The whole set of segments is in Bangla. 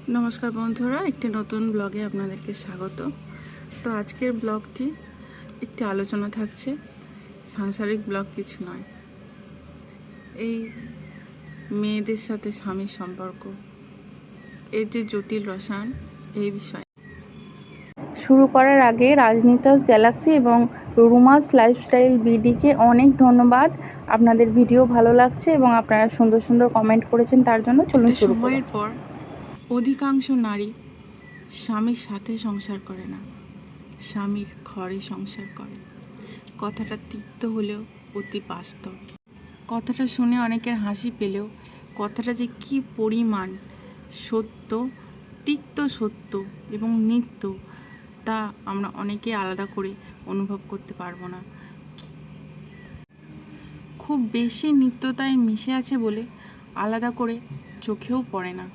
নমস্কার বন্ধুরা, একটি নতুন ব্লগে আপনাদেরকে স্বাগত। তো আজকের ব্লগটি একটি আলোচনা থাকছে, সাংসারিক ব্লগ কিছু নয়। এই মেয়েদের সাথে স্বামীর সম্পর্ক, এর যে জটিল রসায়ন, এই বিষয়ে শুরু করার আগে রাজনীতাস গ্যালাক্সি এবং রুমাস লাইফস্টাইল বিডিকে অনেক ধন্যবাদ। আপনাদের ভিডিও ভালো লাগছে এবং আপনারা সুন্দর সুন্দর কমেন্ট করেছেন, তার জন্য চলুন একটা শুরু করি। সময়ের পর অধিকাংশ নারী স্বামীর সাথে সংসার করে না, স্বামীর ঘরে সংসার করে। কথাটা তিক্ত হলেও অতি বাস্তব। কথাটা শুনে অনেকের হাসি পেলেও কথাটা যে কী পরিমাণ সত্য, তিক্ত সত্য এবং নিত্য, তা আমরা অনেকে আলাদা করে অনুভব করতে পারবো না। খুব বেশি নিত্যতায় মিশে আছে বলে আলাদা করে চোখেও পড়ে না।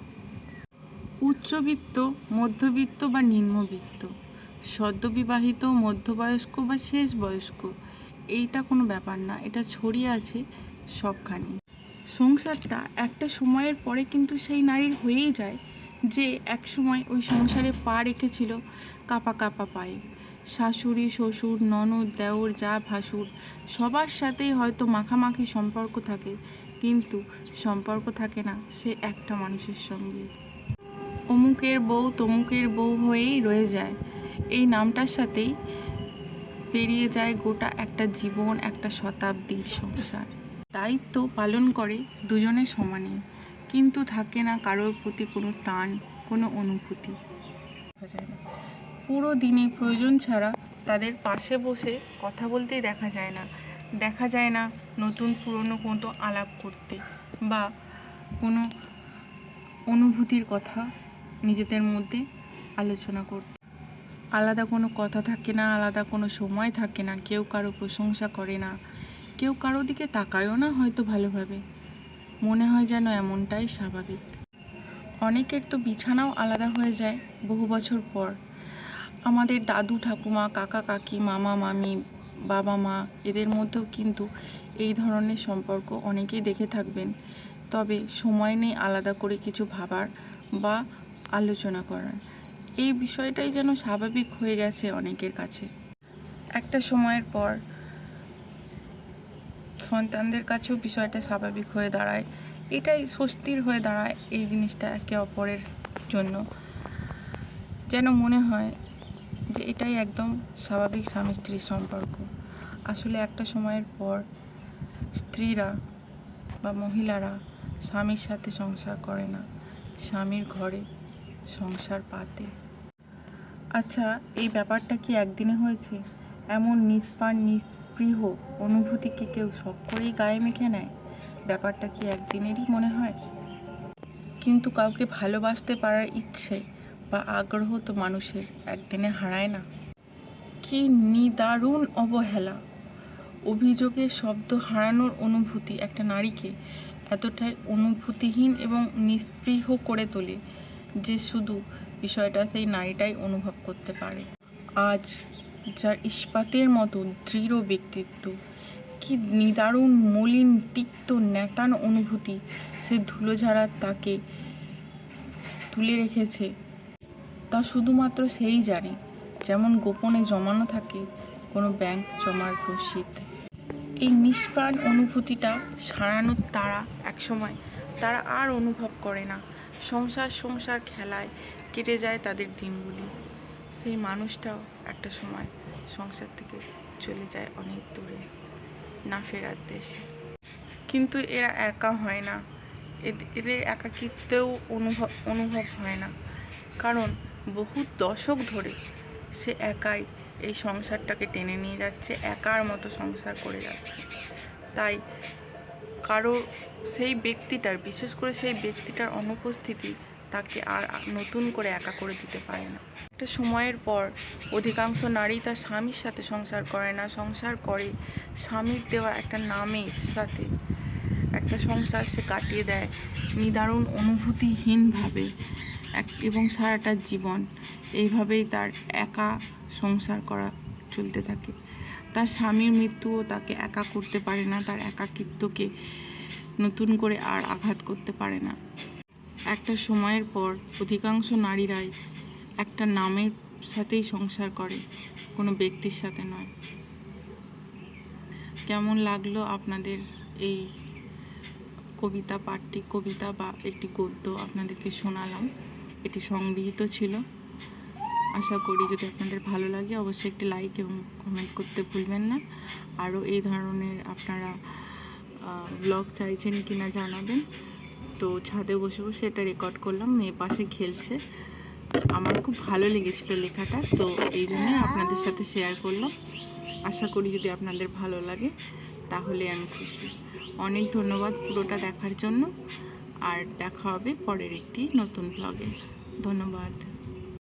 উচ্চবিত্ত, মধ্যবিত্ত বা নিম্নবিত্ত, সদ্যবিবাহিত, মধ্যবয়স্ক বা শেষ বয়স্ক, এইটা কোনো ব্যাপার না, এটা ছড়িয়ে আছে সবখানে। সংসারটা একটা সময়ের পরে কিন্তু সেই নারীর হয়েই যায় যে এক সময় ওই সংসারে পা রেখেছিল কাপা কাপা পায়ে। শাশুড়ি, শ্বশুর, ননদ, দেওর, যা, ভাসুর, সবার সাথেই হয়তো মাখামাখি সম্পর্ক থাকে, কিন্তু সম্পর্ক থাকে না সে একটা মানুষের সঙ্গে। অমুকের বউ তমুকের বউ হয়েই রয়ে যায়, এই নামটার সাথেই পেরিয়ে যায় গোটা একটা জীবন, একটা শতাব্দীর সংসার। দায়িত্ব পালন করে দুজনে সমানে, কিন্তু থাকে না কারোর প্রতি কোনো টান, কোনো অনুভূতি। পুরো দিনে প্রয়োজন ছাড়া তাদের পাশে বসে কথা বলতেই দেখা যায় না। দেখা যায় না নতুন পুরনো কোনো আলাপ করতে বা কোনো অনুভূতির কথা নিজেদের মধ্যে আলোচনা করতে। আলাদা কোনো কথা থাকে না, আলাদা কোনো সময় থাকে না, কেউ কারো প্রশংসা করে না, কেউ কারো দিকে তাকায়ও না হয়তো ভালোভাবে। মনে হয় যেন এমনটাই স্বাভাবিক। অনেকের তো বিছানাও আলাদা হয়ে যায় বহু বছর পর। আমাদের দাদু ঠাকুমা, কাকা কাকি, মামা মামি, বাবা মা, এদের মধ্যেও কিন্তু এই ধরনের সম্পর্ক অনেকেই দেখে থাকবেন। তবে সময় নেই আলাদা করে কিছু ভাবার বা আলোচনা করার। এই বিষয়টাই যেন স্বাভাবিক হয়ে গেছে অনেকের কাছে। একটা সময়ের পর সন্তানদের কাছেও বিষয়টা স্বাভাবিক হয়ে দাঁড়ায়, এটাই স্বস্তির হয়ে দাঁড়ায় এই জিনিসটা একে অপরের জন্য। যেন মনে হয় যে এটাই একদম স্বাভাবিক স্বামী স্ত্রীর সম্পর্ক। আসলে একটা সময়ের পর স্ত্রীরা বা মহিলারা স্বামীর সাথে সংসার করে না, স্বামীর ঘরে সংসার পাতে। আচ্ছা, এই ব্যাপারটা কি একদিনে হয়েছে? এমন নিষ্পাণ নিস্পৃহ অনুভূতিকে কেউ শখ করেই গায়ে মেখে নেয়? ব্যাপারটা কি একদিনেরই মনে হয়? কিন্তু কাউকে ভালোবাসতে পারার ইচ্ছে বা আগ্রহ তো মানুষের একদিনে হারায় না। কি নিদারুণ অবহেলা! অভিযোগের শব্দ হারানোর অনুভূতি একটা নারীকে এতটাই অনুভূতিহীন এবং নিস্পৃহ করে তোলে যে শুধু বিষয়টা সেই নারীটাই অনুভব করতে পারে। আজ যার ইস্পাতের মতো দৃঢ় ব্যক্তিত্ব, কি নিদারুণ মলিন তিক্ত নেতানো অনুভূতি সে ধুলোঝাড়া তাকে তুলে রেখেছে, তা শুধুমাত্র সেই জানে। যেমন গোপনে জমানো থাকে কোনো ব্যাংক জমার রসিদ। এই নিষ্প্রাণ অনুভূতিটা সারানোর তারা একসময় তারা আর অনুভব করে না। সংসার খেলায় কেটে যায় তাদের দিনগুলি। সেই মানুষটাও একটা সময় সংসার থেকে চলে যায় অনেক দূরে, না ফেরার দেশে। কিন্তু এরা একা হয় না, এদের একাকিত্বেও অনুভব হয় না, কারণ বহু দশক ধরে সে একাই এই সংসারটাকে টেনে নিয়ে যাচ্ছে, একার মতো সংসার করে যাচ্ছে। তাই কারো সেই ব্যক্তিটার, বিশেষ করে সেই ব্যক্তিটার অনুপস্থিতি তাকে আর নতুন করে একা করে দিতে পারে না। একটা সময়ের পর অধিকাংশ নারী তার স্বামীর সাথে সংসার করে না, সংসার করে স্বামীর দেওয়া একটা নামের সাথে। একটা সংসার সে কাটিয়ে দেয় নিদারুণ অনুভূতিহীনভাবে এবং সারাটা জীবন এইভাবেই তার একা সংসার করা চলতে থাকে। তার স্বামীর মৃত্যুও তাকে একা করতে পারে না, তার একাকিত্বকে নতুন করে আর আঘাত করতে পারে না। একটা সময়ের পর অধিকাংশ নারীরাই একটা নামের সাথেই সংসার করে, কোনো ব্যক্তির সাথে নয়। কেমন লাগলো আপনাদের এই কবিতা বা একটি গদ্য আপনাদেরকে শোনালাম। এটি সংগৃহীত ছিল। আশা করি যদি আপনাদের ভালো লাগে অবশ্যই একটি লাইক এবং কমেন্ট করতে ভুলবেন না। আরও এই ধরনের আপনারা ব্লগ চাইছেন কিনা জানাবেন। তো ছাদে বসে বসে এটা রেকর্ড করলাম, মেয়ে পাশে খেলছে। আমার খুব ভালো লেগেছিল লেখাটা, তো এই জন্যই আপনাদের সাথে শেয়ার করলাম। আশা করি যদি আপনাদের ভালো লাগে তাহলে আমি খুশি। অনেক ধন্যবাদ পুরোটা দেখার জন্য। আর দেখা হবে পরের একটি নতুন ব্লগে। ধন্যবাদ।